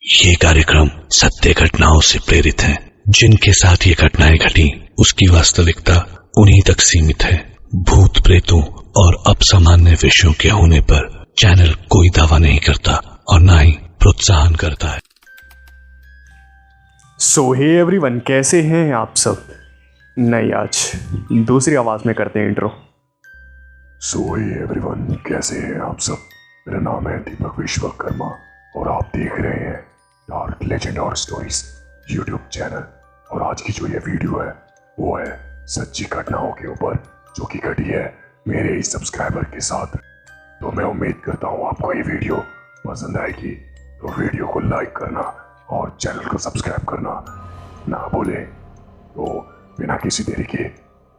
ये कार्यक्रम सत्य घटनाओं से प्रेरित है। जिनके साथ ये घटनाएं घटी उसकी वास्तविकता उन्हीं तक सीमित है। भूत प्रेतों और असामान्य विषयों के होने पर चैनल कोई दावा नहीं करता और ना ही प्रोत्साहन करता है। सो हे एवरीवन, कैसे हैं आप सब? नहीं, आज दूसरी आवाज में करते हैं इंट्रो। सो हे एवरीवन, कैसे हैं आप सब? मेरा नाम है दीपक विश्वकर्मा और आप देख रहे हैं डार्क लेजेंड और स्टोरीज यूट्यूब चैनल। और आज की जो ये वीडियो है वो है सच्ची घटनाओं के ऊपर जो कि घटी है मेरे ही सब्सक्राइबर के साथ। तो मैं उम्मीद करता हूँ आपको ये वीडियो पसंद आएगी, तो वीडियो को लाइक करना और चैनल को सब्सक्राइब करना ना भूलें। तो बिना किसी देरी के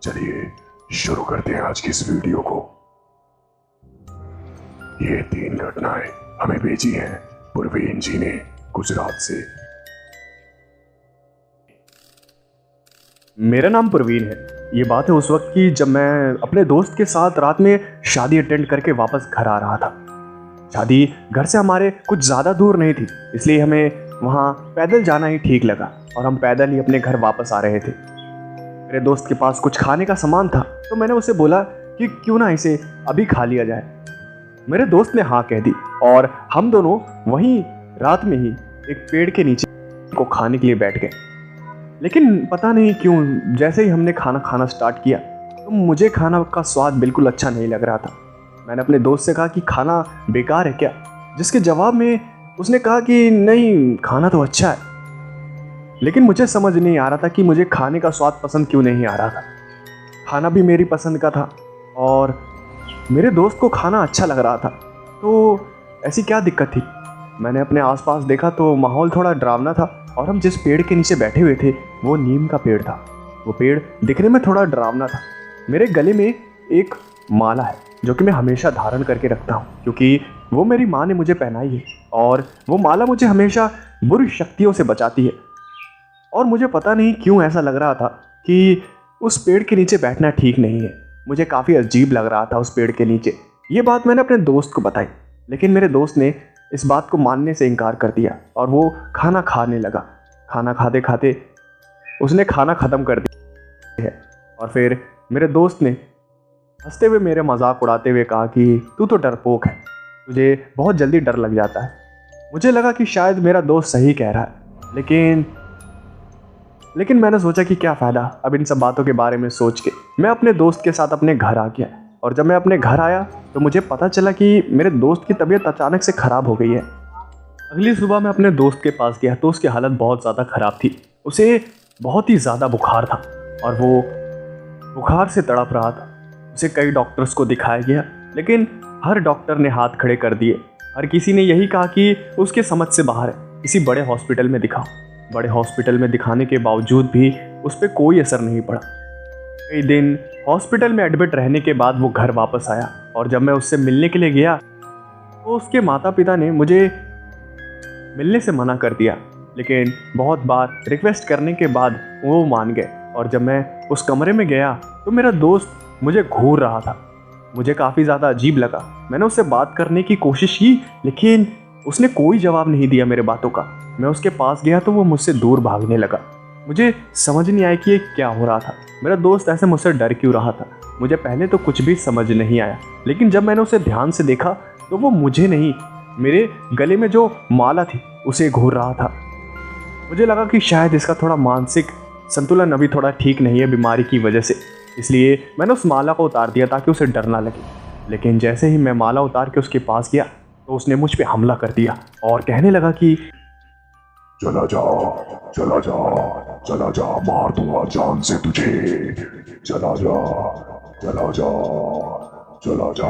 चलिए शुरू करते हैं आज की इस वीडियो को। ये 3 घटनाएं हमें भेजी हैं प्रवीण जी ने गुजरात से। मेरा नाम प्रवीण है। ये बात है उस वक्त की जब मैं अपने दोस्त के साथ रात में शादी अटेंड करके वापस घर आ रहा था। शादी घर से हमारे कुछ ज़्यादा दूर नहीं थी, इसलिए हमें वहाँ पैदल जाना ही ठीक लगा और हम पैदल ही अपने घर वापस आ रहे थे। मेरे दोस्त के पास कुछ खाने का सामान था, तो मैंने उसे बोला कि क्यों ना इसे अभी खा लिया जाए। मेरे दोस्त ने हाँ कह दी और हम दोनों वहीं रात में ही एक पेड़ के नीचे को खाने के लिए बैठ गए। लेकिन पता नहीं क्यों जैसे ही हमने खाना खाना स्टार्ट किया तो मुझे खाना का स्वाद बिल्कुल अच्छा नहीं लग रहा था। मैंने अपने दोस्त से कहा कि खाना बेकार है क्या, जिसके जवाब में उसने कहा कि नहीं, खाना तो अच्छा है। लेकिन मुझे समझ नहीं आ रहा था कि मुझे खाने का स्वाद पसंद क्यों नहीं आ रहा था। खाना भी मेरी पसंद का था और मेरे दोस्त को खाना अच्छा लग रहा था, तो ऐसी क्या दिक्कत थी। मैंने अपने आसपास देखा तो माहौल थोड़ा डरावना था और हम जिस पेड़ के नीचे बैठे हुए थे वो नीम का पेड़ था। वो पेड़ दिखने में थोड़ा डरावना था। मेरे गले में एक माला है जो कि मैं हमेशा धारण करके रखता हूँ, क्योंकि वो मेरी माँ ने मुझे पहनाई है और वो माला मुझे हमेशा बुरी शक्तियों से बचाती है। और मुझे पता नहीं क्यों ऐसा लग रहा था कि उस पेड़ के नीचे बैठना ठीक नहीं है। मुझे काफ़ी अजीब लग रहा था उस पेड़ के नीचे। ये बात मैंने अपने दोस्त को बताई, लेकिन मेरे दोस्त ने इस बात को मानने से इनकार कर दिया और वो खाना खाने लगा। खाना खाते खाते उसने खाना ख़त्म कर दिया है और फिर मेरे दोस्त ने हंसते हुए मेरे मजाक उड़ाते हुए कहा कि तू तो डरपोक है, तुझे बहुत जल्दी डर लग जाता है। मुझे लगा कि शायद मेरा दोस्त सही कह रहा है, लेकिन मैंने सोचा कि क्या फ़ायदा अब इन सब बातों के बारे में सोच के। मैं अपने दोस्त के साथ अपने घर आ गया और जब मैं अपने घर आया तो मुझे पता चला कि मेरे दोस्त की तबीयत अचानक से ख़राब हो गई है। अगली सुबह मैं अपने दोस्त के पास गया तो उसकी हालत बहुत ज़्यादा ख़राब थी। उसे बहुत ही ज़्यादा बुखार था और वो बुखार से तड़प रहा था। उसे कई डॉक्टर्स को दिखाया गया, लेकिन हर डॉक्टर ने हाथ खड़े कर दिए। हर किसी ने यही कहा कि उसके समझ से बाहर है, किसी बड़े हॉस्पिटल में दिखाओ। बड़े हॉस्पिटल में दिखाने के बावजूद भी उस पर कोई असर नहीं पड़ा। कई दिन हॉस्पिटल में एडमिट रहने के बाद वो घर वापस आया और जब मैं उससे मिलने के लिए गया तो उसके माता पिता ने मुझे मिलने से मना कर दिया, लेकिन बहुत बार रिक्वेस्ट करने के बाद वो मान गए। और जब मैं उस कमरे में गया तो मेरा दोस्त मुझे घूर रहा था। मुझे काफ़ी ज़्यादा अजीब लगा। मैंने उससे बात करने की कोशिश की, लेकिन उसने कोई जवाब नहीं दिया मेरे बातों का। मैं उसके पास गया तो वो मुझसे दूर भागने लगा। मुझे समझ नहीं आया कि ये क्या हो रहा था। मेरा दोस्त ऐसे मुझसे डर क्यों रहा था। मुझे पहले तो कुछ भी समझ नहीं आया, लेकिन जब मैंने उसे ध्यान से देखा तो वो मुझे नहीं, मेरे गले में जो माला थी उसे घूर रहा था। मुझे लगा कि शायद इसका थोड़ा मानसिक संतुलन अभी थोड़ा ठीक नहीं है बीमारी की वजह से, इसलिए मैंने उस माला को उतार दिया ताकि उसे डर ना लगे। लेकिन जैसे ही मैं माला उतार के उसके पास गया तो उसने मुझ पे हमला कर दिया और कहने लगा कि चला जा, चला जा, चला जा, मार दूंगा जान से तुझे। चला जा, चला जा, चला जा।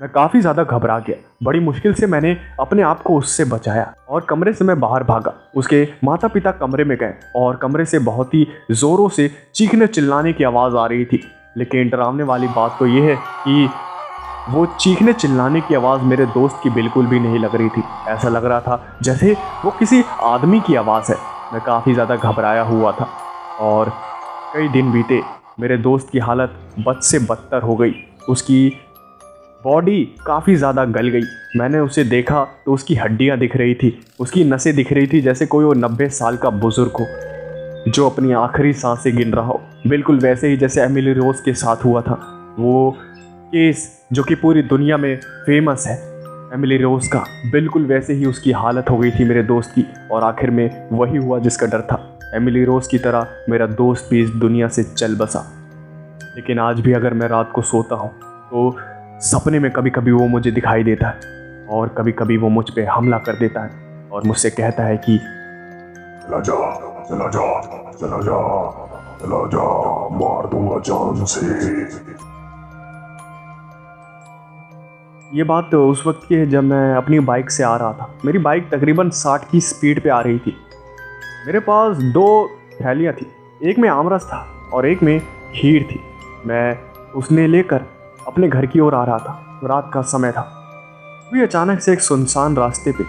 मैं काफ़ी ज़्यादा घबरा गया। बड़ी मुश्किल से मैंने अपने आप को उससे बचाया और कमरे से मैं बाहर भागा। उसके माता पिता कमरे में गए और कमरे से बहुत ही ज़ोरों से चीखने चिल्लाने की आवाज़ आ रही थी। लेकिन डरावने वाली बात तो ये है कि वो चीखने चिल्लाने की आवाज़ मेरे दोस्त की बिल्कुल भी नहीं लग रही थी। ऐसा लग रहा था जैसे वो किसी आदमी की आवाज़ है। मैं काफ़ी ज़्यादा घबराया हुआ था और कई दिन बीते। मेरे दोस्त की हालत बद से बदतर हो गई। उसकी बॉडी काफ़ी ज़्यादा गल गई। मैंने उसे देखा तो उसकी हड्डियाँ दिख रही थी, उसकी नसें दिख रही थी, जैसे कोई वो 90 साल का बुजुर्ग हो जो अपनी आखिरी सांसें गिन रहा हो। बिल्कुल वैसे ही जैसे एमिली रोज के साथ हुआ था, वो केस जो कि पूरी दुनिया में फेमस है एमिली रोज का, बिल्कुल वैसे ही उसकी हालत हो गई थी मेरे दोस्त की। और आखिर में वही हुआ जिसका डर था। एमिली रोज की तरह मेरा दोस्त भी इस दुनिया से चल बसा। लेकिन आज भी अगर मैं रात को सोता हूँ तो सपने में कभी कभी वो मुझे दिखाई देता है और कभी कभी वो मुझ पे हमला कर देता है और मुझसे कहता है कि चला जा, चला जा, चला जा, चला जा, मार दूंगा जान से। ये बात तो उस वक्त की है जब मैं अपनी बाइक से आ रहा था। मेरी बाइक तकरीबन 60 की स्पीड पे आ रही थी। मेरे पास 2 थैलियाँ थी, एक में आमरस था और एक में खीर थी। मैं उसने लेकर अपने घर की ओर आ रहा था। रात का समय था। अभी अचानक से एक सुनसान रास्ते पे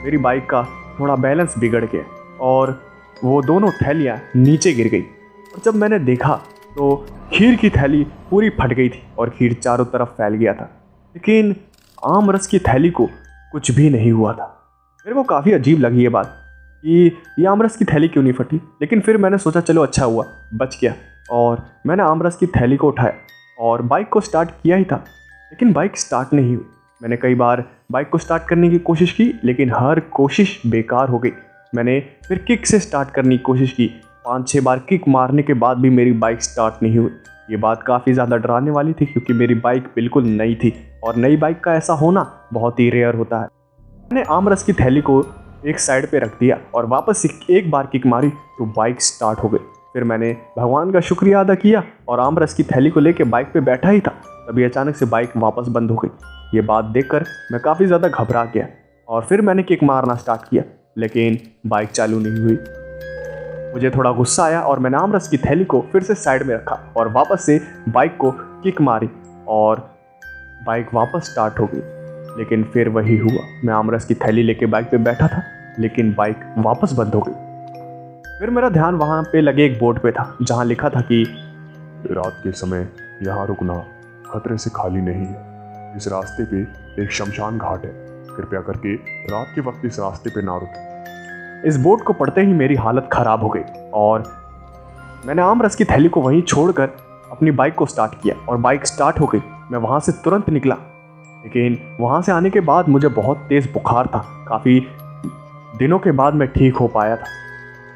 मेरी बाइक का थोड़ा बैलेंस बिगड़ गया और वो दोनों थैलियाँ नीचे गिर गई। और जब मैंने देखा तो खीर की थैली पूरी फट गई थी और खीर चारों तरफ फैल गया था, लेकिन आम रस की थैली को कुछ भी नहीं हुआ था। मेरे को काफ़ी अजीब लगी ये बात कि ये आम रस की थैली क्यों नहीं फटी। लेकिन फिर मैंने सोचा चलो अच्छा हुआ, बच गया। और मैंने आम रस की थैली को उठाया और बाइक को स्टार्ट किया ही था, लेकिन बाइक स्टार्ट नहीं हुई। मैंने कई बार बाइक को स्टार्ट करने की कोशिश की, लेकिन हर कोशिश बेकार हो गई। मैंने फिर किक से स्टार्ट करने की कोशिश की। 5-6 बार किक मारने के बाद भी मेरी बाइक स्टार्ट नहीं हुई। ये बात काफ़ी ज़्यादा डराने वाली थी क्योंकि मेरी बाइक बिल्कुल नई थी और नई बाइक का ऐसा होना बहुत ही रेयर होता है। मैंने आम रस की थैली को एक साइड पे रख दिया और वापस एक बार किक मारी तो बाइक स्टार्ट हो गई। फिर मैंने भगवान का शुक्रिया अदा किया और आम रस की थैली को लेकर बाइक पे बैठा ही था, तभी अचानक से बाइक वापस बंद हो गई। ये बात देखकर मैं काफ़ी ज़्यादा घबरा गया और फिर मैंने किक मारना स्टार्ट किया, लेकिन बाइक चालू नहीं हुई। मुझे थोड़ा गुस्सा आया और मैंने आम रस की थैली को फिर से साइड में रखा और वापस से बाइक को किक मारी और बाइक वापस स्टार्ट हो गई। लेकिन फिर वही हुआ, मैं आम रस की थैली लेके बाइक पे बैठा था, लेकिन बाइक वापस बंद हो गई। फिर मेरा ध्यान वहाँ पे लगे एक बोर्ड पे था जहाँ लिखा था कि रात के समय यहाँ रुकना खतरे से खाली नहीं है। इस रास्ते पे एक शमशान घाट है, कृपया करके रात के वक्त इस रास्ते पे ना रुकें। इस बोर्ड को पढ़ते ही मेरी हालत ख़राब हो गई और मैंने आम रस की थैली को वहीं छोड़कर अपनी बाइक को स्टार्ट किया और बाइक स्टार्ट हो गई। मैं वहाँ से तुरंत निकला, लेकिन वहाँ से आने के बाद मुझे बहुत तेज़ बुखार था। काफ़ी दिनों के बाद मैं ठीक हो पाया था।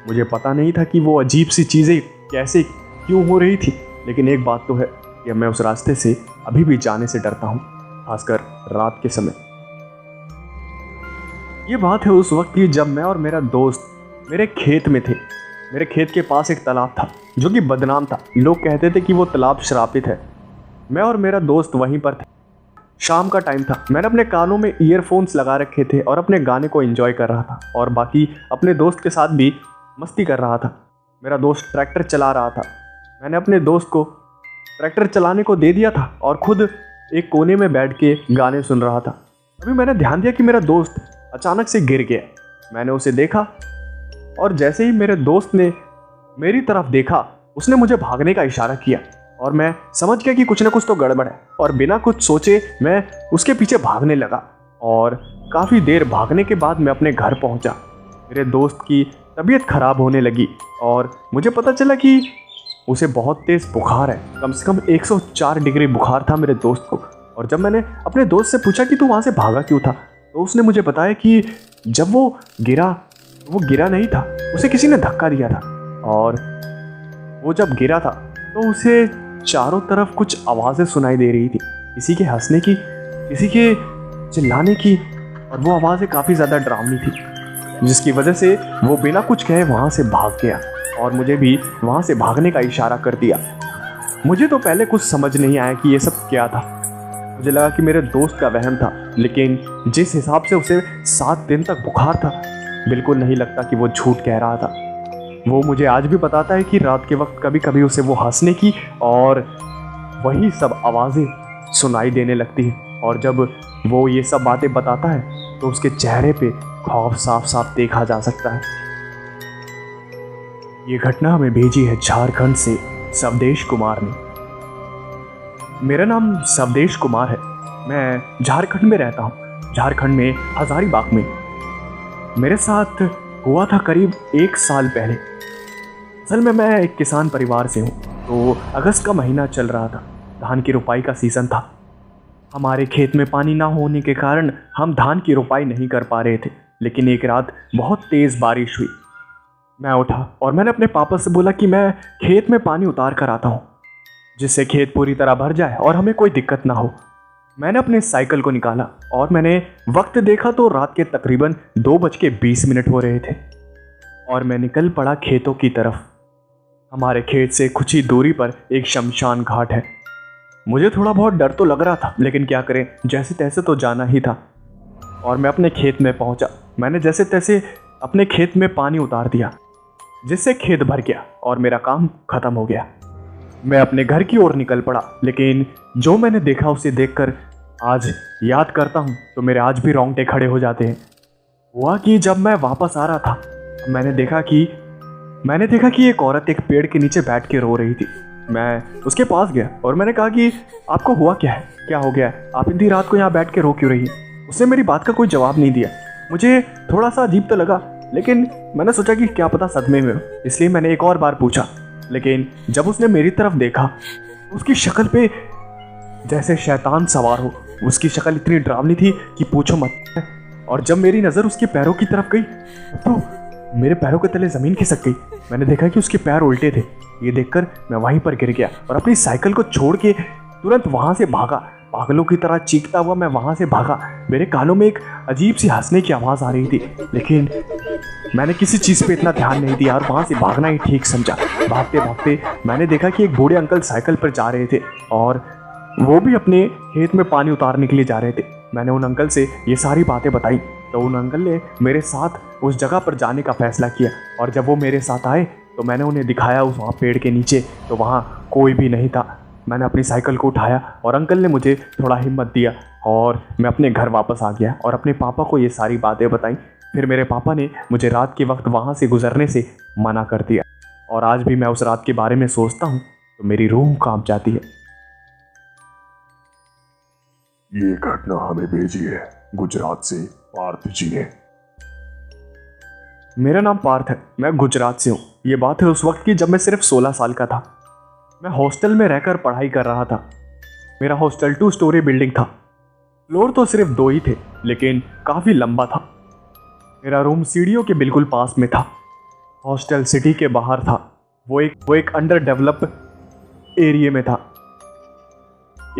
मुझे पता नहीं था कि वो अजीब सी चीज़ें कैसे क्यों हो रही थी, लेकिन एक बात तो है कि मैं उस रास्ते से अभी भी जाने से डरता हूँ, खासकर रात के समय। ये बात है उस वक्त की जब मैं और मेरा दोस्त मेरे खेत में थे। मेरे खेत के पास एक तालाब था जो कि बदनाम था। लोग कहते थे कि वो तालाब श्रापित है। मैं और मेरा दोस्त वहीं पर थे। शाम का टाइम था। मैंने अपने कानों में ईयरफोन्स लगा रखे थे और अपने गाने को एंजॉय कर रहा था और बाकी अपने दोस्त के साथ भी मस्ती कर रहा था। मेरा दोस्त ट्रैक्टर चला रहा था। मैंने अपने दोस्त को ट्रैक्टर चलाने को दे दिया था और खुद एक कोने में बैठ के गाने सुन रहा था। अभी मैंने ध्यान दिया कि मेरा दोस्त अचानक से गिर गया। मैंने उसे देखा और जैसे ही मेरे दोस्त ने मेरी तरफ देखा, उसने मुझे भागने का इशारा किया और मैं समझ गया कि कुछ ना कुछ तो गड़बड़ है और बिना कुछ सोचे मैं उसके पीछे भागने लगा। और काफ़ी देर भागने के बाद मैं अपने घर पहुंचा। मेरे दोस्त की तबीयत खराब होने लगी और मुझे पता चला कि उसे बहुत तेज़ बुखार है। कम से कम 104 डिग्री बुखार था मेरे दोस्त को। और जब मैंने अपने दोस्त से पूछा कि तू वहाँ से भागा क्यों था, तो उसने मुझे बताया कि जब वो गिरा नहीं था, उसे किसी ने धक्का दिया था और वो जब गिरा था तो उसे चारों तरफ कुछ आवाज़ें सुनाई दे रही थी, किसी के हंसने की, किसी के चिल्लाने की, और वो आवाज़ें काफ़ी ज़्यादा डरावनी थी, जिसकी वजह से वो बिना कुछ कहे वहाँ से भाग गया और मुझे भी वहाँ से भागने का इशारा कर दिया। मुझे तो पहले कुछ समझ नहीं आया कि ये सब क्या था। मुझे लगा कि मेरे दोस्त का वहम था, लेकिन जिस हिसाब से उसे 7 दिन तक बुखार था, बिल्कुल नहीं लगता कि वो झूठ कह रहा था। वो मुझे आज भी बताता है कि रात के वक्त कभी कभी उसे वो हंसने की और वही सब आवाज़ें सुनाई देने लगती हैं, और जब वो ये सब बातें बताता है तो उसके चेहरे पे खौफ साफ साफ देखा जा सकता है। ये घटना हमें भेजी है झारखंड से सवदेश कुमार ने। मेरा नाम सवदेश कुमार है मैं झारखंड में रहता हूँ, झारखंड में हजारीबाग में। मेरे साथ हुआ था करीब 1 साल पहले। असल में मैं एक किसान परिवार से हूँ, तो अगस्त का महीना चल रहा था, धान की रोपाई का सीज़न था। हमारे खेत में पानी ना होने के कारण हम धान की रोपाई नहीं कर पा रहे थे, लेकिन एक रात बहुत तेज़ बारिश हुई। मैं उठा और मैंने अपने पापा से बोला कि मैं खेत में पानी उतार कर आता हूँ, जिससे खेत पूरी तरह भर जाए और हमें कोई दिक्कत ना हो। मैंने अपने साइकिल को निकाला और मैंने वक्त देखा तो रात के तकरीबन 2:20 हो रहे थे और मैं निकल पड़ा खेतों की तरफ। हमारे खेत से कुछ ही दूरी पर एक शमशान घाट है। मुझे थोड़ा बहुत डर तो लग रहा था, लेकिन क्या करें, जैसे तैसे तो जाना ही था। और मैं अपने खेत में पहुंचा। मैंने जैसे तैसे अपने खेत में पानी उतार दिया, जिससे खेत भर गया और मेरा काम खत्म हो गया। मैं अपने घर की ओर निकल पड़ा, लेकिन जो मैंने देखा उसे देखकर आज याद करता हूँ तो मेरे आज भी रोंगटे खड़े हो जाते हैं। हुआ कि जब मैं वापस आ रहा था, मैंने देखा कि एक औरत एक पेड़ के नीचे बैठ के रो रही थी। मैं उसके पास गया और मैंने कहा कि आपको हुआ क्या है, क्या हो गया है, आप इतनी रात को यहाँ बैठ के रो क्यों रही हैं? उसने मेरी बात का कोई जवाब नहीं दिया। मुझे थोड़ा सा अजीब तो लगा, लेकिन मैंने सोचा कि क्या पता सदमे में हो, इसलिए मैंने एक और बार पूछा। लेकिन जब उसने मेरी तरफ देखा, उसकी शक्ल पे जैसे शैतान सवार हो। उसकी शक्ल इतनी डरावनी थी कि पूछो मत। और जब मेरी नज़र उसके पैरों की तरफ गई तो मेरे पैरों के तले ज़मीन खिसक गई। मैंने देखा कि उसके पैर उल्टे थे। ये देखकर मैं वहीं पर गिर गया और अपनी साइकिल को छोड़ के तुरंत वहाँ से भागा। पागलों की तरह चीखता हुआ मैं वहाँ से भागा। मेरे कानों में एक अजीब सी हंसने की आवाज़ आ रही थी, लेकिन मैंने किसी चीज़ पे इतना ध्यान नहीं दिया और वहाँ से भागना ही ठीक समझा। भागते भागते मैंने देखा कि एक बूढ़े अंकल साइकिल पर जा रहे थे और वो भी अपने खेत में पानी उतारने के लिए जा रहे थे। मैंने उन अंकल से ये सारी बातें बताई तो उन अंकल ने मेरे साथ उस जगह पर जाने का फैसला किया। और जब वो मेरे साथ आए तो मैंने उन्हें दिखाया उस वहाँ पेड़ के नीचे, तो वहाँ कोई भी नहीं था। मैंने अपनी साइकिल को उठाया और अंकल ने मुझे थोड़ा हिम्मत दिया और मैं अपने घर वापस आ गया और अपने पापा को ये सारी बातें बताई। फिर मेरे पापा ने मुझे रात के वक्त वहाँ से गुजरने से मना कर दिया और आज भी मैं उस रात के बारे में सोचता हूँ तो मेरी रूह कांप जाती है। ये घटना हमें भेजी है गुजरात से पार्थ जी ने। मेरा नाम पार्थ है, मैं गुजरात से हूँ। ये बात है उस वक्त की जब मैं सिर्फ 16 साल का था। मैं हॉस्टल में रहकर पढ़ाई कर रहा था। मेरा हॉस्टल 2 स्टोरी बिल्डिंग था। फ्लोर तो सिर्फ 2 ही थे, लेकिन काफ़ी लंबा था। मेरा रूम सीढ़ियों के बिल्कुल पास में था। हॉस्टल सिटी के बाहर था। वो एक अंडर डेवलप एरिया में था।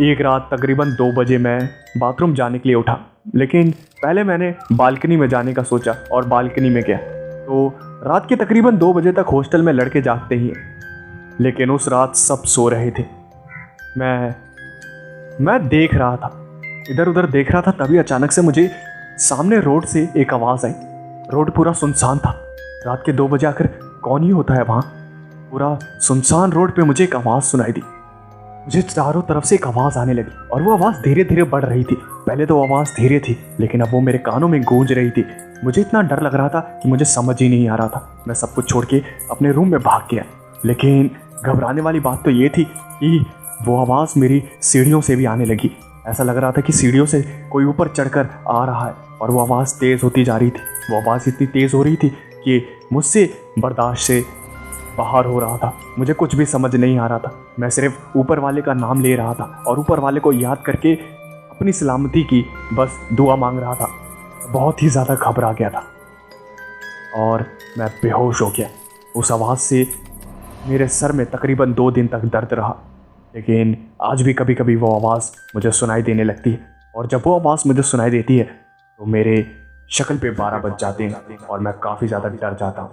एक रात तकरीबन 2 बजे मैं बाथरूम जाने के लिए उठा, लेकिन पहले मैंने बालकनी में जाने का सोचा और बालकनी में गया तो रात के तकरीबन 2 बजे तक हॉस्टल में लड़के जागते ही हैं, लेकिन उस रात सब सो रहे थे। मैं देख रहा था, इधर उधर देख रहा था, तभी अचानक से मुझे सामने रोड से एक आवाज़ आई। रोड पूरा सुनसान था। रात के 2 बजे आकर कौन ही होता है वहाँ। पूरा सुनसान रोड पे मुझे एक आवाज़ सुनाई दी। मुझे चारों तरफ से एक आवाज़ आने लगी और वो आवाज़ धीरे धीरे बढ़ रही थी। पहले तो आवाज़ धीरे थी, लेकिन अब वो मेरे कानों में गूंज रही थी। मुझे इतना डर लग रहा था कि मुझे समझ ही नहीं आ रहा था। मैं सब कुछ छोड़ के अपने रूम में भाग गया, लेकिन घबराने वाली बात तो ये थी कि वो आवाज़ मेरी सीढ़ियों से भी आने लगी। ऐसा लग रहा था कि सीढ़ियों से कोई ऊपर चढ़कर आ रहा है और वो आवाज़ तेज़ होती जा रही थी। वो आवाज़ इतनी तेज़ हो रही थी कि मुझसे बर्दाश्त से बाहर हो रहा था। मुझे कुछ भी समझ नहीं आ रहा था। मैं सिर्फ ऊपर वाले का नाम ले रहा था और ऊपर वाले को याद करके अपनी सलामती की बस दुआ मांग रहा था। बहुत ही ज़्यादा घबरा गया था और मैं बेहोश हो गया। उस आवाज़ से मेरे सर में तकरीबन 2 दिन तक दर्द रहा, लेकिन आज भी कभी कभी वो आवाज़ मुझे सुनाई देने लगती है और जब वो आवाज़ मुझे सुनाई देती है तो मेरे शक्ल पे 12 बज जाते हैं और मैं काफ़ी ज़्यादा डर जाता हूँ।